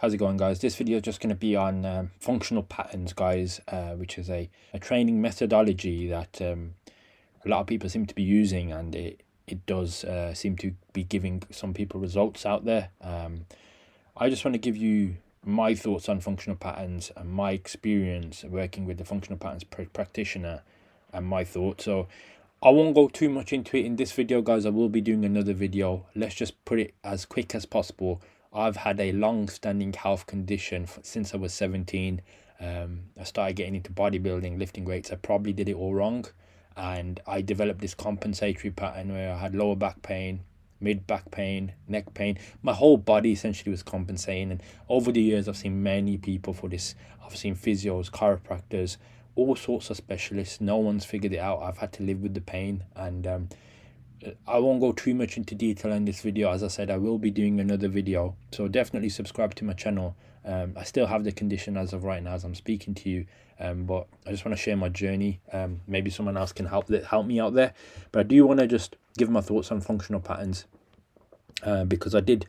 How's it going, guys? This video is just going to be on functional patterns, guys, which is a training methodology that a lot of people seem to be using, and it does seem to be giving some people results out there. I just want to give you my thoughts on functional patterns and my experience working with the functional patterns practitioner and my thoughts. So I won't go too much into it in this video, guys. I will be doing another video. Let's just put it as quick as possible. I've had a long-standing health condition since I was 17. I started getting into bodybuilding, lifting weights. I probably did it all wrong, and I developed this compensatory pattern where I had lower back pain, mid back pain, neck pain. My whole body essentially was compensating, and over the years I've seen many people for this. I've seen physios, chiropractors, all sorts of specialists. No one's figured it out. I've had to live with the pain, and I won't go too much into detail in this video. As I said, I will be doing another video, so definitely subscribe to my channel. I still have the condition as of right now as I'm speaking to you, but I just want to share my journey. Maybe someone else can help me out there, but I do want to just give my thoughts on functional patterns, because I did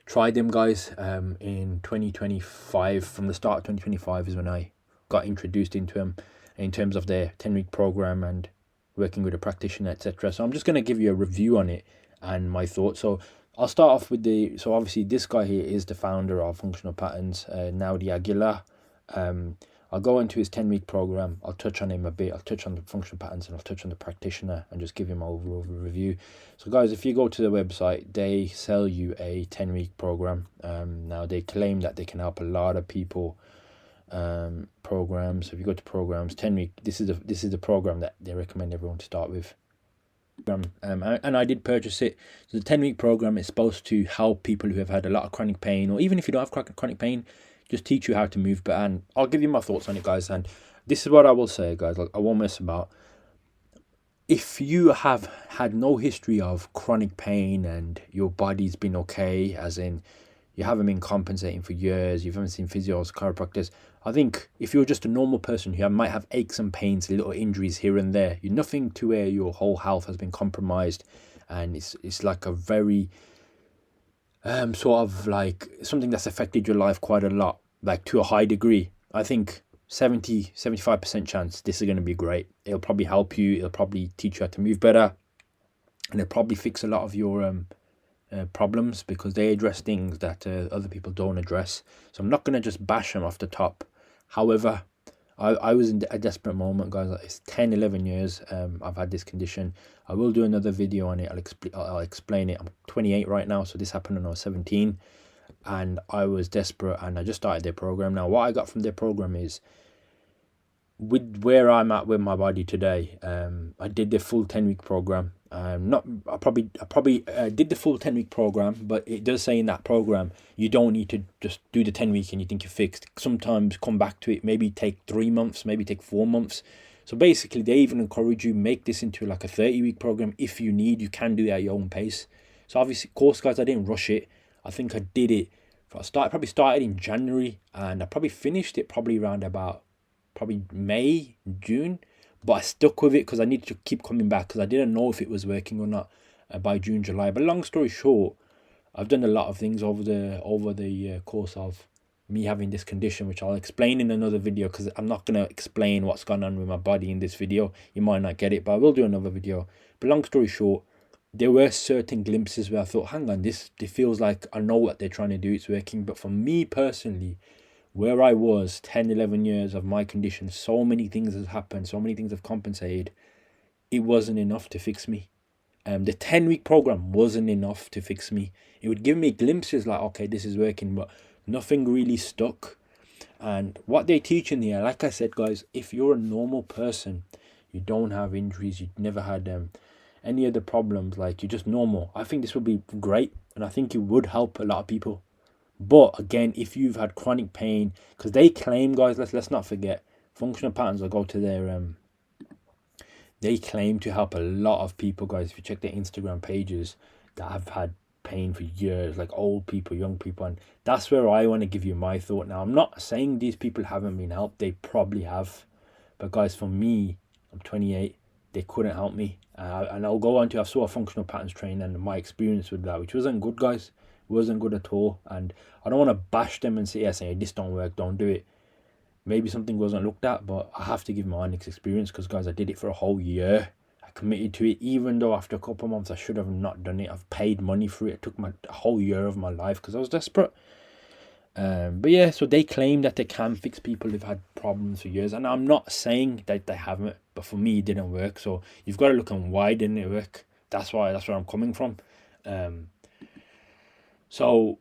try them, guys, in 2025. From the start of 2025 is when I got introduced into them in terms of their 10-week program and working with a practitioner, etc. So I'm just going to give you a review on it and my thoughts. So I'll start off with so obviously this guy here is the founder of Functional Patterns, Naudi Aguilar. I'll go into his 10-week program. I'll touch on him a bit. I'll touch on the functional patterns, and I'll touch on the practitioner and just give him an overall review. So guys, if you go to the website, they sell you a 10-week program. Now they claim that they can help a lot of people. Programs. So if you go to programs, 10-week, this is the program that they recommend everyone to start with. And I did purchase it. So the 10-week program is supposed to help people who have had a lot of chronic pain, or even if you don't have chronic pain, just teach you how to move better. And I'll give you my thoughts on it, guys. And this is what I will say, guys. Like, I won't mess about. If you have had no history of chronic pain and your body's been okay, as in you haven't been compensating for years, you haven't seen physios, chiropractors, I think if you're just a normal person who might have aches and pains, little injuries here and there, you're nothing to where your whole health has been compromised, and it's like a very sort of like something that's affected your life quite a lot, like to a high degree. I think 75% chance this is going to be great. It'll probably help you. It'll probably teach you how to move better, and it'll probably fix a lot of your problems, because they address things that other people don't address. So I'm not going to just bash them off the top. However, I was in a desperate moment, guys. It's 10-11 years I've had this condition. I will do another video on it. I'll explain it. I'm 28 right now, so this happened when I was 17, and I was desperate, and I just started their program. Now what I got from their program is, with where I'm at with my body today, I did the full 10-week program. I probably did the full 10-week program, but it does say in that program you don't need to just do the 10-week and you think you're fixed. Sometimes come back to it, maybe take 3 months, maybe take 4 months. So basically they even encourage you, make this into like a 30-week program. If you need, you can do it at your own pace. So obviously, of course, guys, I didn't rush it. I think I did it. Probably started in January, and I probably finished it probably around about May, June, but I stuck with it because I needed to keep coming back, because I didn't know if it was working or not by June, July. But long story short, I've done a lot of things over the course of me having this condition, which I'll explain in another video, because I'm not going to explain what's gone on with my body in this video. You might not get it, but I will do another video. But long story short, there were certain glimpses where I thought, hang on, it feels like I know what they're trying to do, it's working. But for me personally, where I was 10-11 years of my condition, so many things have happened, so many things have compensated, it wasn't enough to fix me. The 10-week program wasn't enough to fix me. It would give me glimpses like, okay, this is working, but nothing really stuck. And what they teach in there, like I said, guys, if you're a normal person, you don't have injuries, you've never had any other problems, like you're just normal, I think this would be great, and I think it would help a lot of people. But again, if you've had chronic pain, because they claim, guys, let's not forget, Functional Patterns, I'll go to their they claim to help a lot of people, guys. If you check their Instagram pages, that have had pain for years, like old people, young people. And that's where I want to give you my thought. Now, I'm not saying these people haven't been helped. They probably have. But guys, for me, I'm 28. They couldn't help me. And I'll go on to, I saw a Functional Patterns training and my experience with that, which wasn't good, guys. wasn't good at all. And I don't want to bash them and say, yeah, say this don't work, don't do it. Maybe something wasn't looked at, but I have to give my honest experience, because guys, I did it for a whole year. I committed to it, even though after a couple of months I should have not done it. I've paid money for it. It took my a whole year of my life because I was desperate. But yeah, so they claim that they can fix people who've had problems for years, and I'm not saying that they haven't, but for me it didn't work. So you've got to look on why didn't it work. That's where I'm coming from. So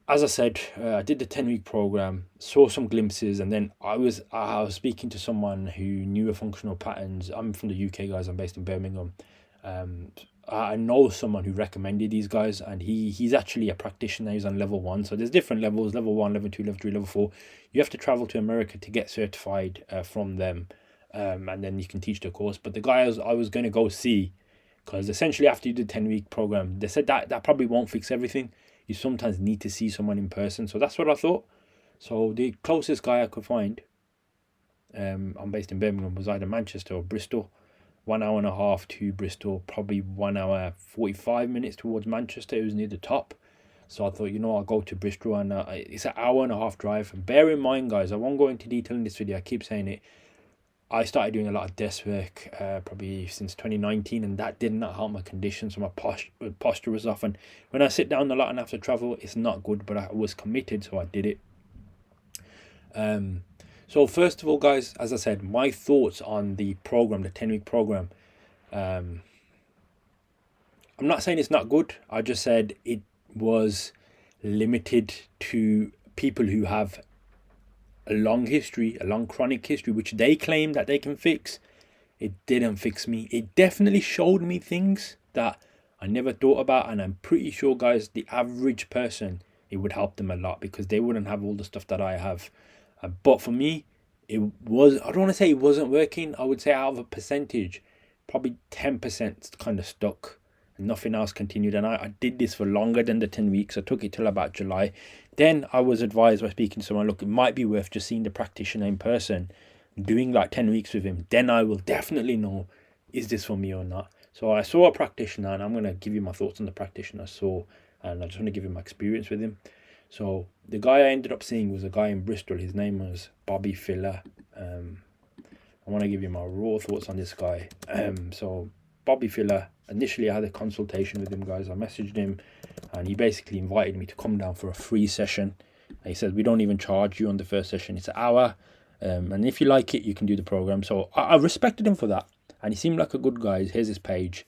as I said, I did the 10-week program, saw some glimpses, and then I was speaking to someone who knew a functional patterns. I'm from the UK, guys. I'm based in Birmingham. I know someone who recommended these guys, and he's actually a practitioner. He's on level 1. So there's different levels: level 1, level 2, level 3, level 4. You have to travel to America to get certified from them, and then you can teach the course. But the guy I was going to go see, because essentially after you do the 10-week program, they said that probably won't fix everything. You sometimes need to see someone in person. So that's what I thought. So the closest guy I could find, I'm based in Birmingham, was either Manchester or Bristol. 1 hour and a half to Bristol, probably 1 hour 45 minutes towards Manchester. It was near the top. So I thought, I'll go to Bristol, and it's an hour and a half drive. And bear in mind, guys, I won't go into detail in this video. I keep saying it. I started doing a lot of desk work probably since 2019, and that did not help my condition. So my posture was off, and when I sit down a lot and have to travel, it's not good. But I was committed, so I did it. So first of all, guys, as I said, my thoughts on the program, the 10-week program. I'm not saying it's not good. I just said it was limited to people who have a long history, a long chronic history, which they claim that they can fix. It didn't fix me. It definitely showed me things that I never thought about, and I'm pretty sure, guys, the average person, it would help them a lot, because they wouldn't have all the stuff that I have. But for me, I don't want to say it wasn't working. I would say out of a percentage, probably 10% kind of stuck, and nothing else continued. And I did this for longer than the 10 weeks. I took it till about July. Then I was advised by speaking to someone, look, it might be worth just seeing the practitioner in person, doing like 10 weeks with him. Then I will definitely know, is this for me or not? So I saw a practitioner, and I'm going to give you my thoughts on the practitioner I saw, and I just want to give you my experience with him. So the guy I ended up seeing was a guy in Bristol. His name was Bobby Filler. I want to give you my raw thoughts on this guy. So Bobby Filler, initially I had a consultation with him, guys. I messaged him, and he basically invited me to come down for a free session. And he said, we don't even charge you on the first session. It's an hour. And if you like it, you can do the program. So I respected him for that. And he seemed like a good guy. Here's his page.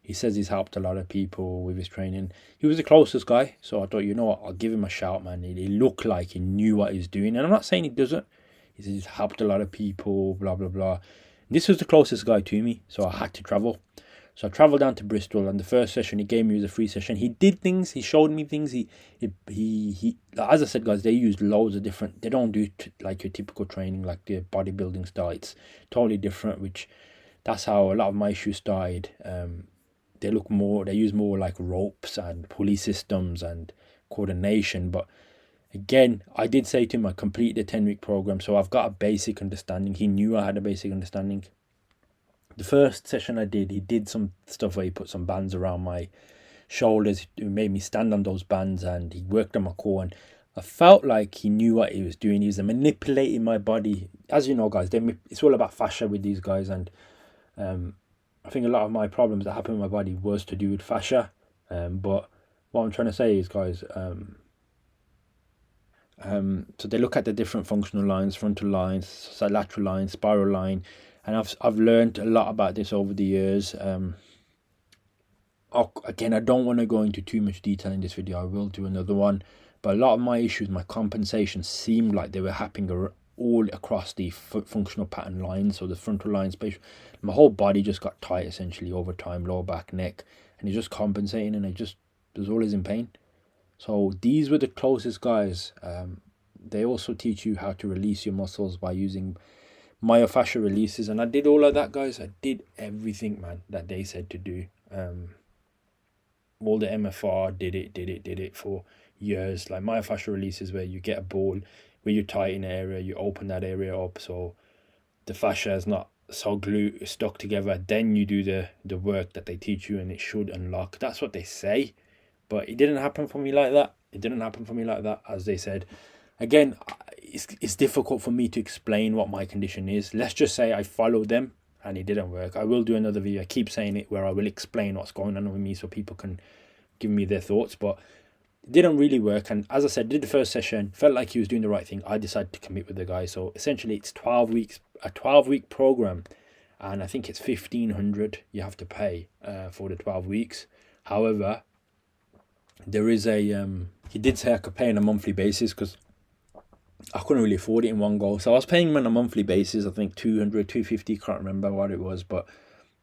He says he's helped a lot of people with his training. He was the closest guy. So I thought, what, I'll give him a shout, man. He looked like he knew what he was doing. And I'm not saying he doesn't. He says he's helped a lot of people, blah, blah, blah. This was the closest guy to me. So I had to travel. So I travelled down to Bristol, and the first session he gave me was a free session. He did things. He showed me things. He as I said, guys, they use loads of different. They don't do like your typical training, like the bodybuilding style. It's totally different. Which that's how a lot of my issues started. They use more like ropes and pulley systems and coordination. But again, I did say to him, I completed the 10-week program, so I've got a basic understanding. He knew I had a basic understanding. The first session I did, he did some stuff where he put some bands around my shoulders. He made me stand on those bands, and he worked on my core. And I felt like he knew what he was doing. He was manipulating my body. As you know, guys, it's all about fascia with these guys. And I think a lot of my problems that happened with my body was to do with fascia. But what I'm trying to say is, guys, so they look at the different functional lines, frontal lines, lateral line, spiral line. And I've learned a lot about this over the years. Again, I don't want to go into too much detail in this video. I will do another one. But a lot of my issues, my compensation, seemed like they were happening all across the functional pattern lines. So the frontal line, spatial. My whole body just got tight essentially over time, lower back, neck. And it's just compensating, and it was always in pain. So these were the closest guys. They also teach you how to release your muscles by using myofascial releases, and I did all of that, guys. I did everything, man, that they said to do. All the MFR did it for years. Like myofascial releases, where you get a ball where you tighten an area, you open that area up so the fascia is not so stuck together. Then you do the work that they teach you, and it should unlock. That's what they say, But it didn't happen for me like that. It didn't happen for me like that, as they said. Again, it's difficult for me to explain what my condition is. Let's just say I followed them and it didn't work. I will do another video, I keep saying it, where I will explain what's going on with me so people can give me their thoughts. But it didn't really work. And as I said, did the first session, felt like he was doing the right thing. I decided to commit with the guy. So essentially it's 12 weeks, a 12-week program. And I think it's 1,500 you have to pay for the 12 weeks. However, there is a, he did say I could pay on a monthly basis because I couldn't really afford it in one go. So I was paying him on a monthly basis, I think 200, 250, can't remember what it was, but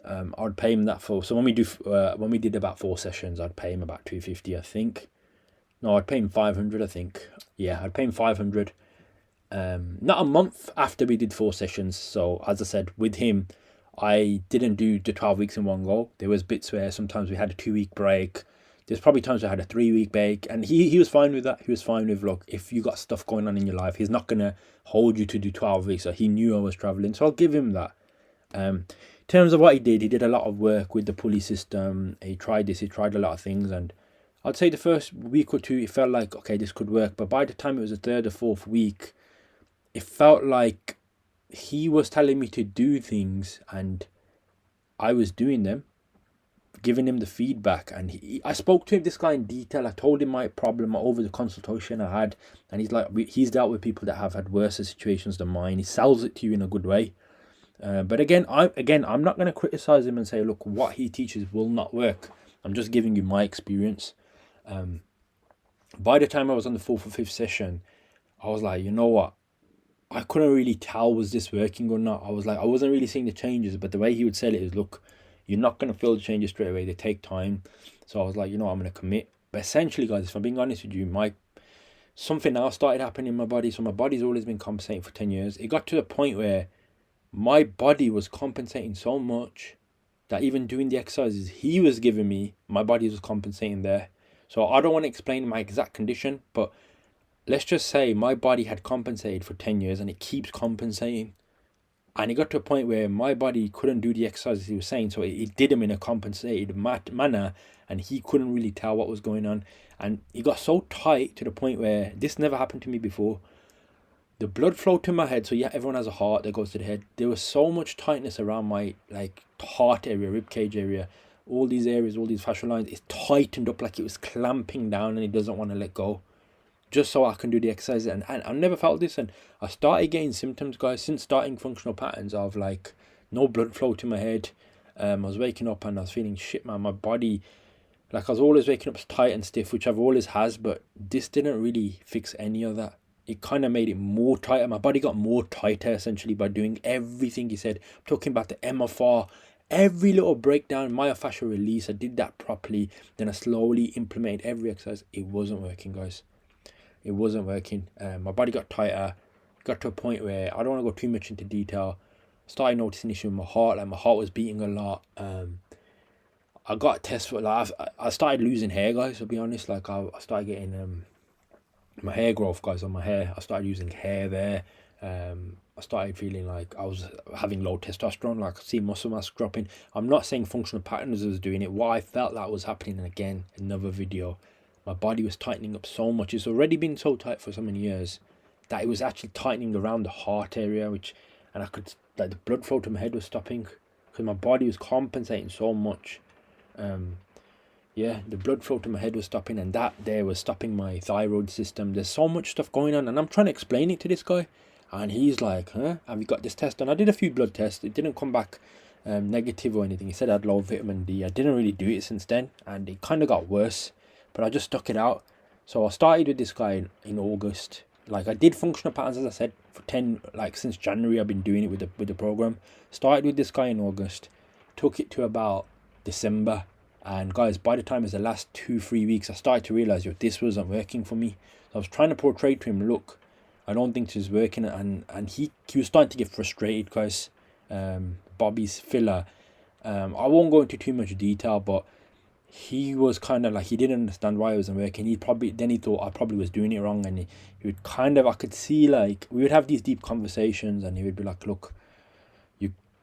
I'd pay him that for. So when we did about 4 sessions, I'd pay him about 250, I think. No, I'd pay him 500, I think. Yeah, I'd pay him 500. Not a month after we did 4 sessions. So as I said, with him, I didn't do the 12 weeks in one go. There was bits where sometimes we had a 2-week break. There's probably times I had a 3-week break, and he was fine with that. He was fine with, look, if you got stuff going on in your life, he's not going to hold you to do 12 weeks. So he knew I was traveling, so I'll give him that. In terms of what he did a lot of work with the pulley system. He tried a lot of things, and I'd say the first week or two, it felt like, okay, this could work. But by the time it was the 3rd or 4th week, it felt like he was telling me to do things, and I was doing them, giving him the feedback. And I spoke to him, this guy, in detail. I told him my problem over the consultation I had, and he's like, he's dealt with people that have had worse situations than mine. He sells it to you in a good way. But again, I'm not going to criticize him and say, look, what he teaches will not work. I'm just giving you my experience. By the time I was on the 4th or 5th session, I was like, you know what? I couldn't really tell, was this working or not. I was like, I wasn't really seeing the changes, but the way he would sell it is, look, you're not going to feel the changes straight away. They take time. So I was like, you know, I'm going to commit. But essentially, guys, if I'm being honest with you, something else started happening in my body. So my body's always been compensating for 10 years. It got to the point where my body was compensating so much that even doing the exercises he was giving me, my body was compensating there. So I don't want to explain my exact condition, but let's just say my body had compensated for 10 years and it keeps compensating. And it got to a point where my body couldn't do the exercises he was saying, so it did them in a compensated manner, and he couldn't really tell what was going on. And it got so tight to the point where, this never happened to me before, the blood flowed to my head. So yeah, everyone has a heart that goes to the head. There was so much tightness around my heart area, rib cage area, all these areas, all these fascial lines. It's tightened up like it was clamping down and it doesn't want to let go, just so I can do the exercise. And I never felt this, and I started getting symptoms, guys, since starting functional patterns of like no blood flow to my head. I was waking up and I was feeling shit, man. My body, like I was always waking up tight and stiff, which I've always has, but this didn't really fix any of that. It kind of made it more tighter. My body got more tighter essentially by doing everything he said. I'm talking about the MFR, every little breakdown, myofascial release. I did that properly. Then I slowly implemented every exercise. It wasn't working, guys. It wasn't working. My body got tighter. Got to a point where I don't want to go too much into detail. Started noticing issue with my heart. Like my heart was beating a lot. I got a test for I started losing hair, guys. To be honest, like I started getting my hair growth, guys, on my hair. I started using hair there. I started feeling like I was having low testosterone. Like I see muscle mass dropping. I'm not saying functional patterns was doing it. What I felt that was happening, and again, another video, my body was tightening up so much. It's already been so tight for so many years that it was actually tightening around the heart area, and I could, like, the blood flow to my head was stopping because my body was compensating so much. Yeah, the blood flow to my head was stopping, and that there was stopping my thyroid system. There's so much stuff going on, and I'm trying to explain it to this guy, and he's like, huh, have you got this test done? I did a few blood tests. It didn't come back negative or anything. He said I had low vitamin D. I didn't really do it since then, and it kind of got worse, but I just stuck it out. So I started with this guy in August. Like I did functional patterns, as I said, for 10, like since January I've been doing it with the program. Started with this guy in August, took it to about December. And guys, by the time it was the last 2-3 weeks, I started to realize, yo, this wasn't working for me. So I was trying to portray to him, look, I don't think this is working. And he was starting to get frustrated, guys. Bobby's filler. I won't go into too much detail, but he was kind of like, he didn't understand why it wasn't working. He thought I probably was doing it wrong. And he would kind of, I could see, like, we would have these deep conversations, and he would be like, look,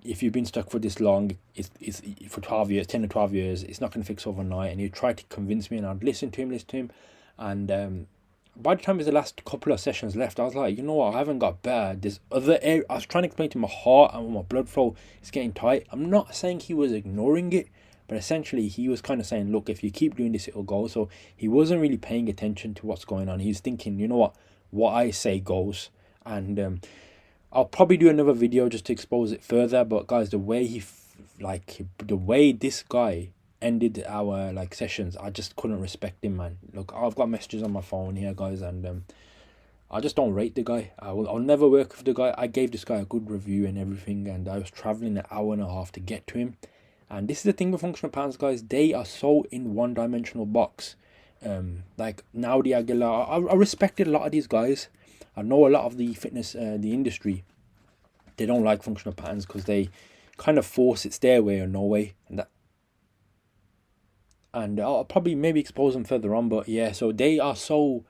if you've been stuck for this long, it's for 12 years, 10 to 12 years, it's not going to fix overnight. And he tried to convince me, and I'd listen to him. And by the time it was the last couple of sessions left, I was like, you know what, I haven't got better. There's other area. I was trying to explain to my heart and my blood flow is getting tight. I'm not saying he was ignoring it, but essentially he was kind of saying, look, if you keep doing this, it'll go. So he wasn't really paying attention to what's going on. He's thinking, you know what I say goes. And I'll probably do another video just to expose it further. But guys, the way the way this guy ended our sessions, I just couldn't respect him, man. Look, I've got messages on my phone here, guys, and I just don't rate the guy. I'll never work with the guy. I gave this guy a good review and everything, and I was traveling an hour and a half to get to him. And this is the thing with functional patterns, guys. They are so in one-dimensional box. Like Naudi Aguilar, I respected a lot of these guys. I know a lot of the fitness, the industry, they don't like functional patterns because they kind of force it's their way or no way, and I'll probably maybe expose them further on. But yeah, so they are so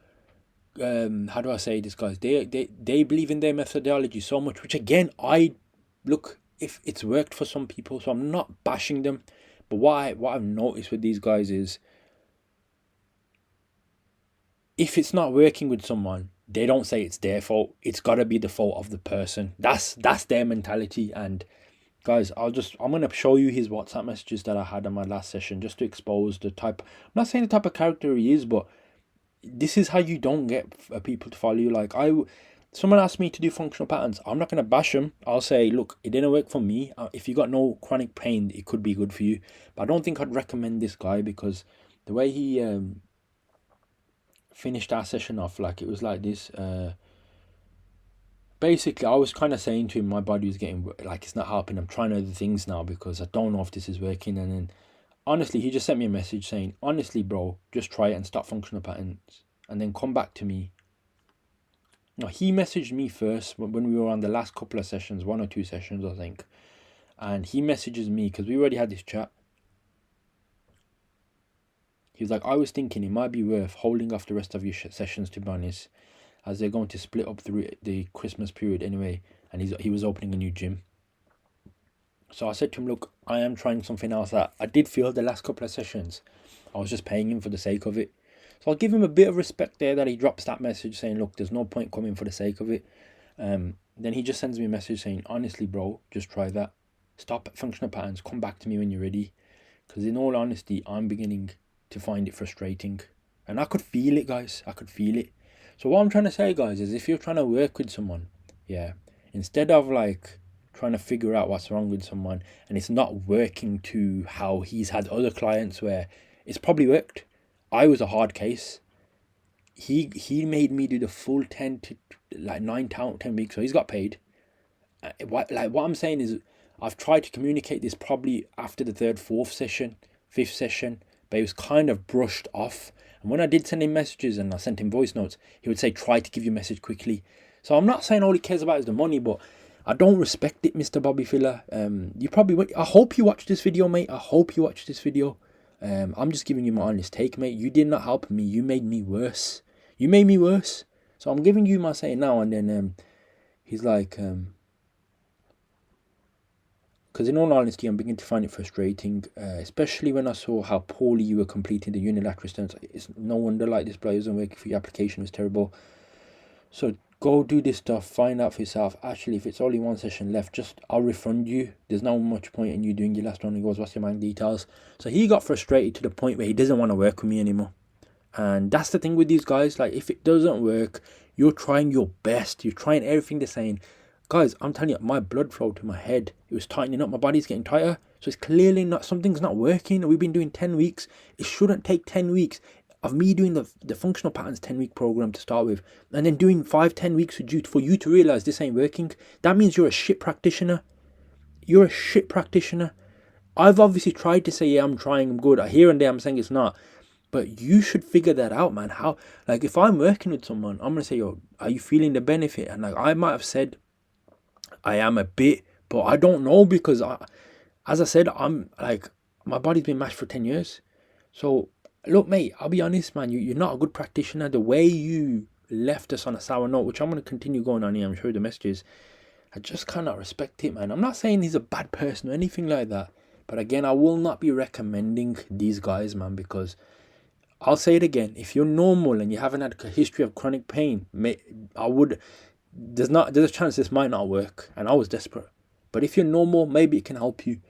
how do I say this, guys? They believe in their methodology so much, which again, look, if it's worked for some people, so I'm not bashing them. But what I've noticed with these guys is, if it's not working with someone, they don't say it's their fault. It's got to be the fault of the person. That's their mentality. And guys, I'm going to show you his WhatsApp messages that I had on my last session, just to expose the type. I'm not saying the type of character he is, but this is how you don't get people to follow you. Someone asked me to do functional patterns. I'm not going to bash them. I'll say, look, it didn't work for me. If you got no chronic pain, it could be good for you. But I don't think I'd recommend this guy, because the way he finished our session off, it was like this. Basically, I was kind of saying to him, my body was getting, it's not helping. I'm trying other things now because I don't know if this is working. And then, honestly, he just sent me a message saying, honestly, bro, just try it and stop functional patterns. And then come back to me. Now, he messaged me first when we were on the last couple of sessions, 1 or 2 sessions, I think. And he messages me because we already had this chat. He was like, I was thinking it might be worth holding off the rest of your sessions, to be honest, as they're going to split up through the Christmas period anyway. And he was opening a new gym. So I said to him, look, I am trying something else that I did feel the last couple of sessions. I was just paying him for the sake of it. So I'll give him a bit of respect there that he drops that message saying, look, there's no point coming for the sake of it. Then he just sends me a message saying, honestly, bro, just try that. Stop functional patterns. Come back to me when you're ready. Because in all honesty, I'm beginning to find it frustrating. And I could feel it, guys. I could feel it. So what I'm trying to say, guys, is if you're trying to work with someone, yeah, instead of trying to figure out what's wrong with someone and it's not working to how he's had other clients where it's probably worked. I was a hard case. He made me do the full 10 to 9 to 10 weeks, so he's got paid. What I'm saying is, I've tried to communicate this probably after the 3rd, 4th session, 5th session, but it was kind of brushed off. And when I did send him messages and I sent him voice notes, he would say, try to give your message quickly. So I'm not saying all he cares about is the money, but I don't respect it, Mr. Bobby Filler. I hope you watch this video, mate. I hope you watch this video. I'm just giving you my honest take, mate. You did not help me. You made me worse. So I'm giving you my say now. And then he's like, because in all honesty, I'm beginning to find it frustrating, especially when I saw how poorly you were completing the unilateral stance. It's no wonder this play isn't working for your application. Was terrible. So go do this stuff, find out for yourself. Actually, if it's only 1 session left, I'll refund you. There's not much point in you doing your last one. He goes, what's your bank details? So he got frustrated to the point where he doesn't want to work with me anymore. And that's the thing with these guys. If it doesn't work, you're trying your best. You're trying everything they're saying. Guys, I'm telling you, my blood flow to my head, it was tightening up. My body's getting tighter. So it's clearly something's not working. We've been doing 10 weeks. It shouldn't take 10 weeks of me doing the functional patterns 10-week program to start with, and then doing 5-10 weeks with you for you to realize this ain't working. That means you're a shit practitioner. I've obviously tried to say, yeah, I'm trying, I'm good. Here and there I'm saying it's not. But you should figure that out, man. How, if I'm working with someone, I'm going to say, yo, are you feeling the benefit? And I might have said, I am a bit, but I don't know, because as I said, I'm my body's been mashed for 10 years. So look, mate, I'll be honest, man, you're not a good practitioner. The way you left us on a sour note, which I'm going to continue going on here, I'm sure the messages, I just cannot respect it, man. I'm not saying he's a bad person or anything like that. But again, I will not be recommending these guys, man, because I'll say it again. If you're normal and you haven't had a history of chronic pain, there's a chance this might not work. And I was desperate. But if you're normal, maybe it can help you.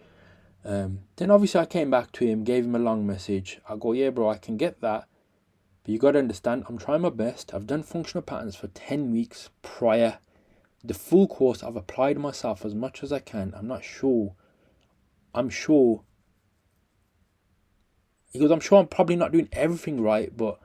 Then obviously I came back to him, gave him a long message. I go, yeah, bro, I can get that. But you got to understand, I'm trying my best. I've done functional patterns for 10 weeks prior. The full course, I've applied myself as much as I can. I'm sure. He goes, I'm sure I'm probably not doing everything right, but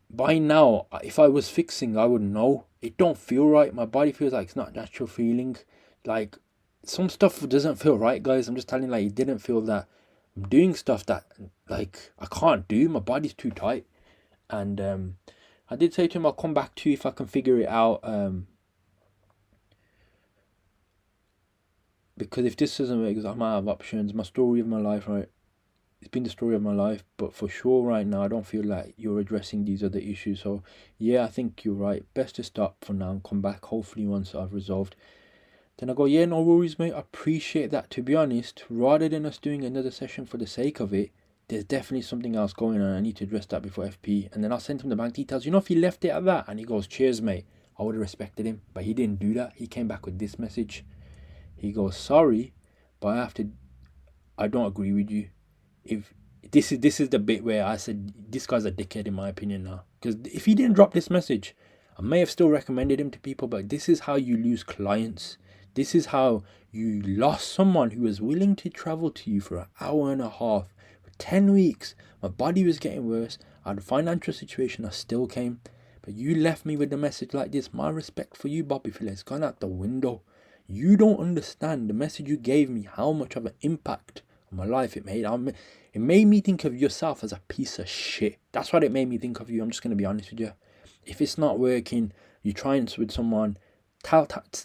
by now, if I was fixing, I would know. It don't feel right. My body feels like it's not natural feeling. Like, some stuff doesn't feel right, guys. I'm just telling you, like, it didn't feel that. I'm doing stuff that, like, I can't do. My body's too tight. And I did say to him, I'll come back to you if I can figure it out. Because if this doesn't work, I'm out of options. My story of my life, right? It's been the story of my life, but for sure right now, I don't feel like you're addressing these other issues. So yeah, I think you're right. Best to stop for now and come back, hopefully, once I've resolved. Then I go, yeah, no worries, mate. I appreciate that. To be honest, rather than us doing another session for the sake of it, there's definitely something else going on. I need to address that before FP. And then I'll send him the bank details. You know, if he left it at that and he goes, cheers, mate, I would have respected him. But he didn't do that. He came back with this message. He goes, sorry, but I don't agree with you. If this is the bit where I said this guy's a dickhead in my opinion now, because if he didn't drop this message, I may have still recommended him to people. But this is how you lose clients. This is how you lost someone who was willing to travel to you for an hour and a half for 10 weeks. My body was getting worse. I had a financial situation. I still came, but you left me with a message like this. My respect for you, Bobby Phil, has gone out the window. You don't understand the message you gave me, how much of an impact on my life it made. It made me think of yourself as a piece of shit. That's what it made me think of you. I'm just going to be honest with you. If it's not working, you're trying with someone,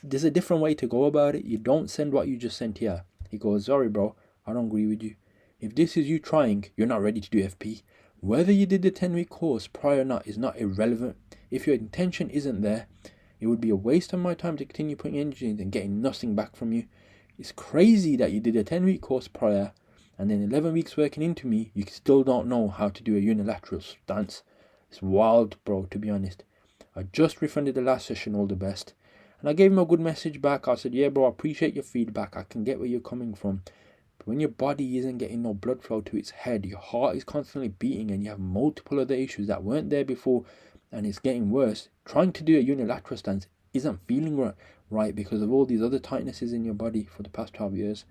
there's a different way to go about it. You don't send what you just sent here. He goes, sorry, bro, I don't agree with you. If this is you trying, you're not ready to do FP. Whether you did the 10-week course prior or not is not irrelevant. If your intention isn't there, it would be a waste of my time to continue putting energy in and getting nothing back from you. It's crazy that you did a 10-week course prior and then 11 weeks working into me, you still don't know how to do a unilateral stance. It's wild, bro, to be honest. I just refunded the last session, all the best. And I gave him a good message back. I said, yeah, bro, I appreciate your feedback. I can get where you're coming from. But when your body isn't getting no blood flow to its head, your heart is constantly beating and you have multiple other issues that weren't there before and it's getting worse, trying to do a unilateral stance isn't feeling right because of all these other tightnesses in your body for the past 12 years,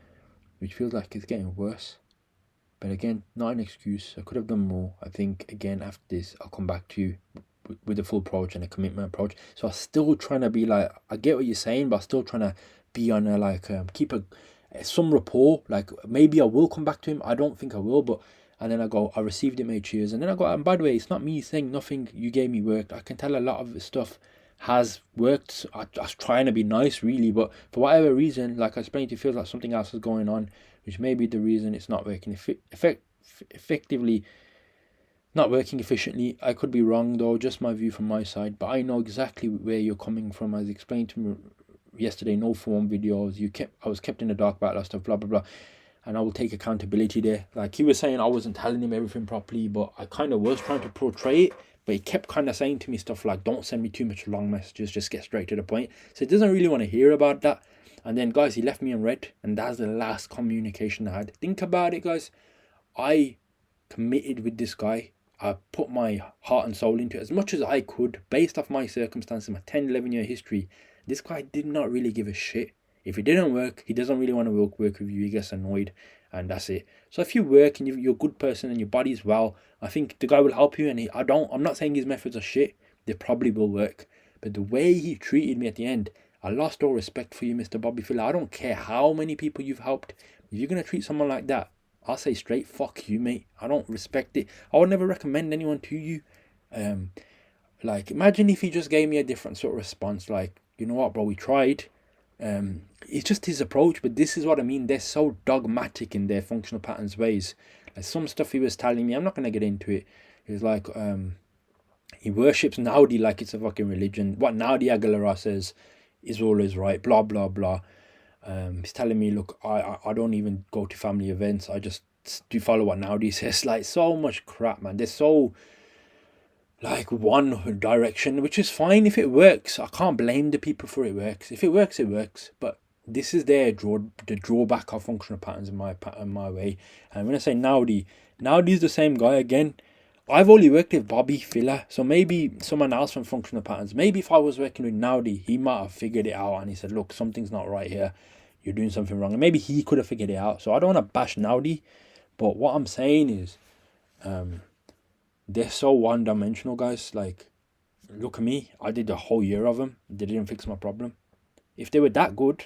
which feels like it's getting worse. But again, not an excuse. I could have done more. I think, again, after this, I'll come back to you with a full approach and a commitment approach. So I'm still trying to be like, I get what you're saying, but I'm still trying to be on a, like, keep some rapport. Like, maybe I will come back to him. I don't think I will, but... And then I go, I received it, made cheers. And then I go, and by the way, it's not me saying nothing you gave me worked. I can tell a lot of the stuff has worked. I was trying to be nice, really. But for whatever reason, like I explained, it feels like something else is going on, which may be the reason it's not working effectively, not working efficiently. I could be wrong, though, just my view from my side. But I know exactly where you're coming from. As explained to me yesterday, no form videos. I was kept in the dark about that stuff, blah, blah, blah. And I will take accountability there. Like he was saying, I wasn't telling him everything properly, but I kind of was trying to portray it. But he kept kind of saying to me stuff like, don't send me too much long messages, just get straight to the point. So he doesn't really want to hear about that. And then, guys, he left me unread. And that's the last communication I had. Think about it, guys. I committed with this guy. I put my heart and soul into it as much as I could, based off my circumstances, my 10, 11-year history. This guy did not really give a shit. If it didn't work, he doesn't really want to work with you. He gets annoyed, and that's it. So if you work and you're a good person and your body's well, I think the guy will help you. And I'm not saying his methods are shit. They probably will work. But the way he treated me at the end, I lost all respect for you, Mr. Bobby Phil. I don't care how many people you've helped. If you're going to treat someone like that, I'll say straight, fuck you, mate. I don't respect it. I would never recommend anyone to you. Like, imagine if he just gave me a different sort of response. Like, you know what, bro, we tried. It's just his approach, but this is what I mean. They're so dogmatic in their functional patterns ways. Like some stuff he was telling me, I'm not going to get into it. He was like, he worships Naudi like it's a fucking religion. What Naudi Aguilera says is always right, blah blah blah. He's telling me, look, I don't even go to family events, I just do follow what Naudi says. Like, so much crap, man. They're so like one direction, which is fine if it works. I can't blame the people for it works. If it works, it works. But this is the drawback of functional patterns in my way. And when I say Naudi's the same guy again. I've only worked with Bobby Filler, so maybe someone else from functional patterns. Maybe if I was working with Naudi, he might have figured it out and he said, look, something's not right here. You're doing something wrong. And maybe he could have figured it out. So I don't want to bash Naudi, but what I'm saying is, they're so one-dimensional, guys. Like, look at me. I did a whole year of them. They didn't fix my problem. If they were that good,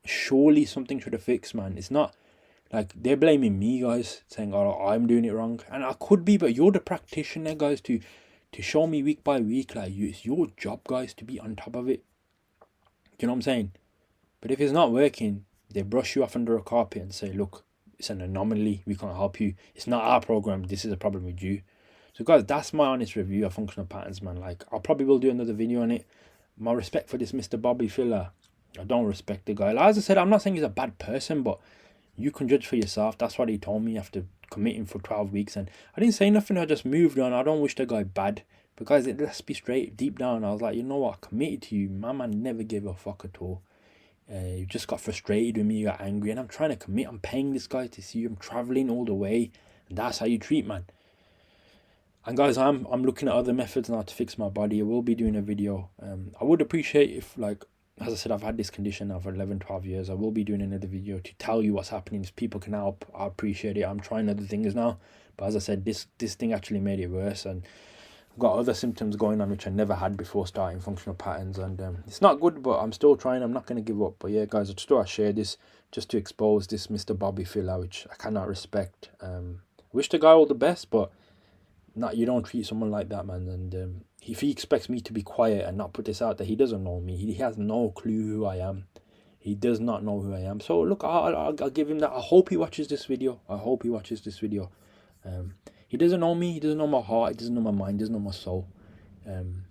surely something should have fixed, man. It's not like they're blaming me, guys, saying, oh, I'm doing it wrong. And I could be, but you're the practitioner, guys, to show me week by week. Like, it's your job, guys, to be on top of it. Do you know what I'm saying? But if it's not working, they brush you off under a carpet and say, look, it's an anomaly. We can't help you. It's not our program. This is a problem with you. So, guys, that's my honest review of functional patterns, man. Like, I probably will do another video on it. My respect for this Mr. Bobby Filler. I don't respect the guy. Like, as I said, I'm not saying he's a bad person, but you can judge for yourself. That's what he told me after committing for 12 weeks. And I didn't say nothing. I just moved on. I don't wish the guy bad. But, guys, let's be straight. Deep down, I was like, you know what? I committed to you. My man never gave a fuck at all. You just got frustrated with me. You got angry. And I'm trying to commit. I'm paying this guy to see you. I'm traveling all the way. And that's how you treat, man. And guys, I'm looking at other methods now to fix my body. I will be doing a video. I would appreciate if, like, as I said, I've had this condition now for 11, 12 years. I will be doing another video to tell you what's happening. If people can help, I appreciate it. I'm trying other things now. But as I said, this thing actually made it worse. And I've got other symptoms going on which I never had before starting functional patterns. And it's not good, but I'm still trying. I'm not going to give up. But yeah, guys, I just thought I'd share this just to expose this Mr. Bobby Filler, which I cannot respect. Wish the guy all the best, but you don't treat someone like that, man. And if he expects me to be quiet and not put this out there, he doesn't know me. He has no clue who I am. He does not know who I am. So look, I'll give him that. I hope he watches this video. He doesn't know me. He doesn't know my heart. He doesn't know my mind. He doesn't know my soul.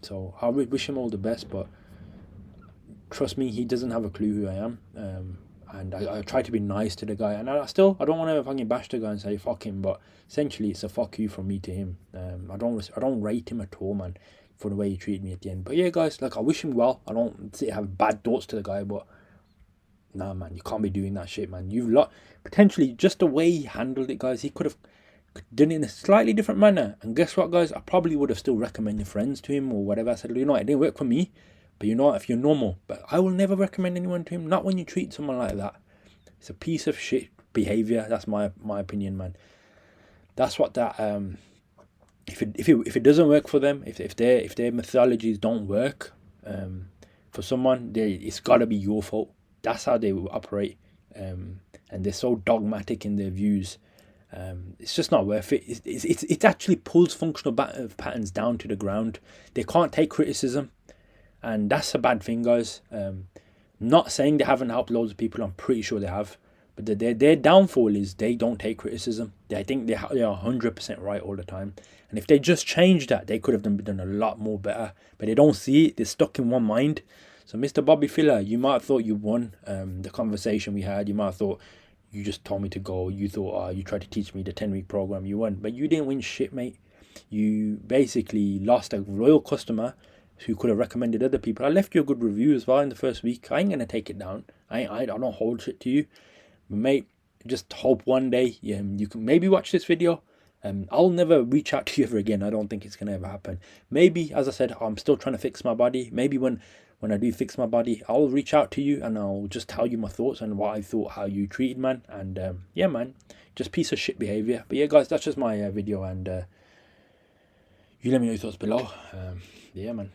So I wish him all the best, but trust me, he doesn't have a clue who I am. And I try to be nice to the guy, and I don't want to fucking bash the guy and say fuck him, but essentially it's a fuck you from me to him. I don't rate him at all, man, for the way he treated me at the end. But yeah, guys, like, I wish him well. I don't have bad thoughts to the guy, but nah, man, you can't be doing that shit, man. You've potentially just the way he handled it, guys. He could have done it in a slightly different manner, and guess what, guys? I probably would have still recommended friends to him or whatever. I said, you know, it didn't work for me. But you know what, if you're normal, but I will never recommend anyone to him, not when you treat someone like that. It's a piece of shit behavior. That's my opinion, man. That's what that if it doesn't work for them, if their methodologies don't work for someone, it's gotta be your fault. That's how they will operate, and they're so dogmatic in their views. It's just not worth it. It actually pulls functional patterns down to the ground. They can't take criticism. And that's a bad thing, guys. Not saying they haven't helped loads of people. I'm pretty sure they have. But their downfall is they don't take criticism. They think they are 100% right all the time. And if they just changed that, they could have done a lot more better. But they don't see it. They're stuck in one mind. So Mr. Bobby Filler, you might have thought you won the conversation we had. You might have thought you just told me to go. You thought you tried to teach me the 10-week program. You won. But you didn't win shit, mate. You basically lost a loyal customer who could have recommended other people. I left you a good review as well in the first week. I ain't gonna take it down. I don't hold shit to you, but mate, just hope one day you can maybe watch this video. I'll never reach out to you ever again. I don't think it's gonna ever happen. Maybe, as I said, I'm still trying to fix my body. Maybe when I do fix my body, I'll reach out to you and I'll just tell you my thoughts and what I thought, how you treated, man. And yeah, man, just piece of shit behavior. But yeah, guys, that's just my video, and you let me know your thoughts below. Yeah, man.